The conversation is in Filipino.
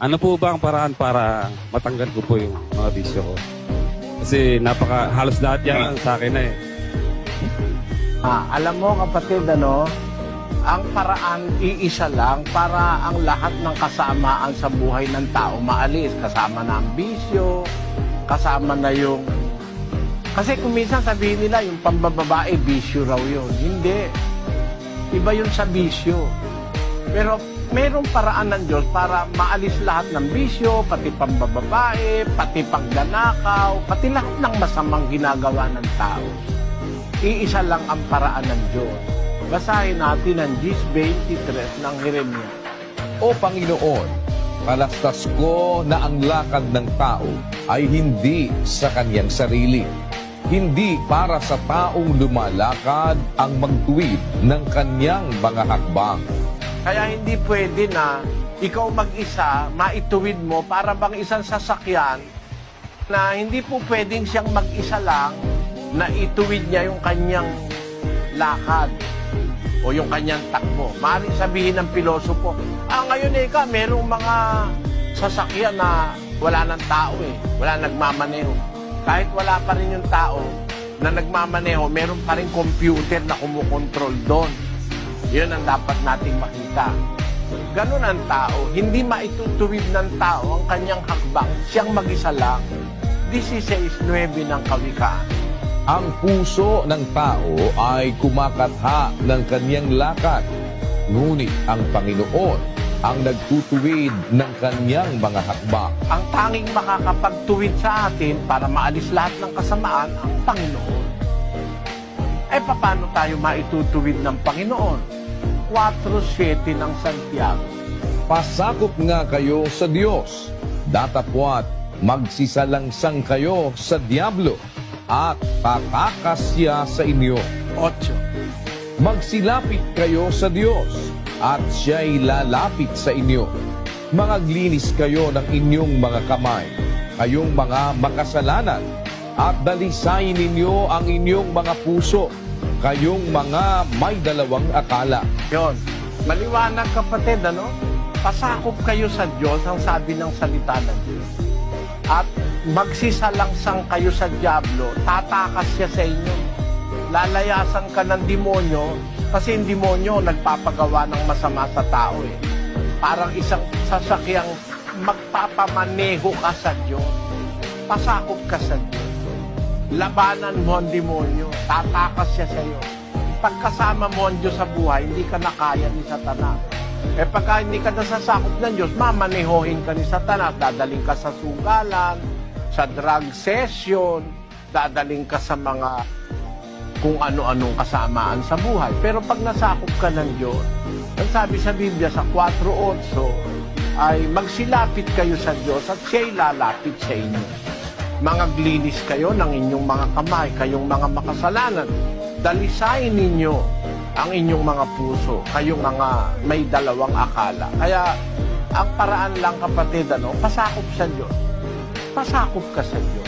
Ano po ba ang paraan para matanggal ko po yung mga bisyo ko? Kasi halos lahat yan sa akin na eh. Alam mo kapatid, ang paraan iisa lang para ang lahat ng kasamaan sa buhay ng tao maalis. Kasama na ang bisyo, kasama na yung... Kasi kung minsan sabihin nila yung pambababae, bisyo raw yun. Hindi. Iba yun sa bisyo. Pero mayroong paraan ng Diyos para maalis lahat ng bisyo, pati pambababae, pati pagdanakaw, pati lahat ng masamang ginagawa ng tao. Iisa lang ang paraan ng Diyos. Basahin natin ang 10:23 ng Jeremia. O Panginoon, palastas ko na ang lakad ng tao ay hindi sa kanyang sarili. Hindi para sa taong lumalakad ang magtuwid ng kanyang mga hakbang. Kaya hindi pwede na ikaw mag-isa, maituwid mo para bang isang sasakyan na hindi po pwedeng siyang mag-isa lang na ituwid niya yung kanyang lakad o yung kanyang takbo. Maaaring sabihin ng pilosopo, ngayon merong mga sasakyan na wala ng tao wala nagmamaneho. Kahit wala pa rin yung tao na nagmamaneho, meron pa rin computer na kumukontrol doon. Yun ang dapat nating makita. Ganun ang tao. Hindi maitutuwid ng tao ang kanyang hakbang. Siyang mag-isa lang. 16:9 ng Kawikaan. Ang puso ng tao ay kumakatha ng kanyang lakad. Ngunit ang Panginoon ang nagtutuwid ng kanyang mga hakbang. Ang tanging makakapagtuwid sa atin para maalis lahat ng kasamaan, ang Panginoon. Paano tayo maitutuwid ng Panginoon? 4:7 ng Santiago. Pasakop nga kayo sa Diyos, datapwat magsisalangsang kayo sa Diablo, at tatakas siya sa inyo. 8. Magsilapit kayo sa Diyos, at siya'y lalapit sa inyo. Mangaglinis kayo ng inyong mga kamay, kayong mga makasalanan, at dalisayin ninyo ang inyong mga puso, kayong mga may dalawang akala. Yun. Maliwanag kapatid, Pasakop kayo sa Diyos, ang sabi ng salita ng Diyos. At magsisalangsang kayo sa Diablo, tatakas siya sa inyo. Lalayasan ka ng demonyo, kasi yung demonyo nagpapagawa ng masama sa tao Parang isang sasakyang magpapamaneho ka sa Diyos. Pasakop ka sa Diyos. Labanan mo ang demonyo, tatakas siya sa iyo. Pagkasama mo ang Diyos sa buhay, hindi ka nakaya ni Satanas. Pagka hindi ka nasasakop ng Diyos, mamanehohin ka ni Satanas, dadaling ka sa sugalan, sa drug session, dadaling ka sa mga kung ano-anong kasamaan sa buhay. Pero pag nasakop ka ng Diyos, ang sabi sa Biblia sa 4:8 ay magsilapit kayo sa Diyos at siya'y lalapit sa inyo. Mangaglinis kayo ng inyong mga kamay, kayong mga makasalanan. Dalisayin ninyo ang inyong mga puso, kayong mga may dalawang akala. Kaya ang paraan lang kapatid, pasakop sa Diyos. Pasakop ka sa Diyos.